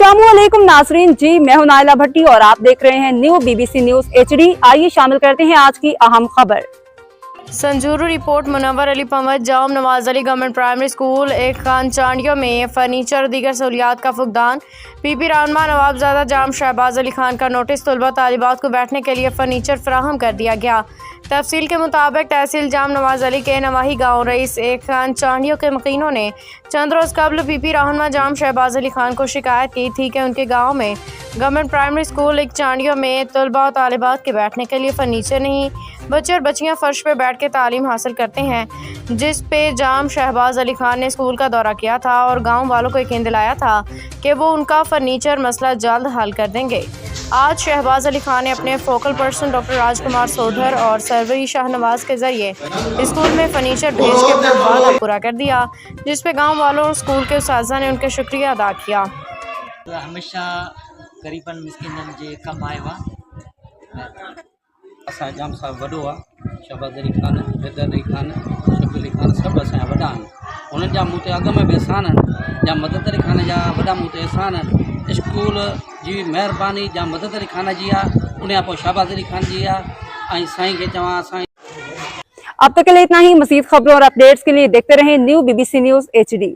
अस्सलामुअलैकुम नाजरीन जी, मैं हूं नाइला भट्टी और आप देख रहे हैं न्यू BBC न्यूज HD। आइए शामिल करते हैं आज की अहम खबर। संजूरू रिपोर्ट। मुनव्वर अली पंवत Jam Nawaz Ali government primary school एक खान चांडियों में फर्नीचर और दीगर सहूलियात का फुकदान। PP रहनुमा नवाबजादा जाम शहबाज अली खान का नोटिस। तलबा तालिबात को बैठने के लिए फर्नीचर फराहम कर दिया गया। तफसील के मुताबिक तहसील जाम नवाज अली के नवाही गाँव रईस एक खान चांडियों के मकीनों ने चंद रोज़ कबल PP रहनुमा जाम शहबाज अली खान को शिकायत की थी कि उनके गाँव में गवर्नमेंट प्राइमरी स्कूल एक चांडियों में तलबा और तालिबात के बैठने के लिए फर्नीचर नहीं। बच्चे और बच्चियां फर्श पे बैठ के तालीम हासिल करते हैं, जिस पे जाम शहबाज अली खान ने स्कूल का दौरा किया था और गांव वालों को यकीन दिलाया था कि वो उनका फर्नीचर मसला जल्द हल कर देंगे। आज शहबाज अली खान ने अपने फोकल पर्सन डॉक्टर राजकुमार सोधर और सरवरी शाहनवाज के जरिए स्कूल में फर्नीचर भेज के अपना वादा पूरा कर दिया, जिस पे गाँव वालों और स्कूल के उस्ताज़ा ने उनका शुक्रिया अदा किया। हमेशा ग़रीबन मिस्किनन जे कम आयो आहे। असां जाम साहब वॾो आहे, शहबाज अली खान, हैदर अली खान, शफी अली खान सभु असांजा वॾा आहिनि। उन्हनि जा मूं ते अॻ में बि एहसान आहिनि, जा मदद अली खान जा वॾा मूं ते एहसान आहिनि। स्कूल जी महिरबानी जा मदद अली खान जी आहे, उन खां पोइ शहबाज अली खान जी आहे। ऐं साईं खे चवां साईं। अब तक के लिए इतना ही। मज़ीद खबरों और अपडेट्स के लिए देखते रहें न्यू BBC न्यूज HD।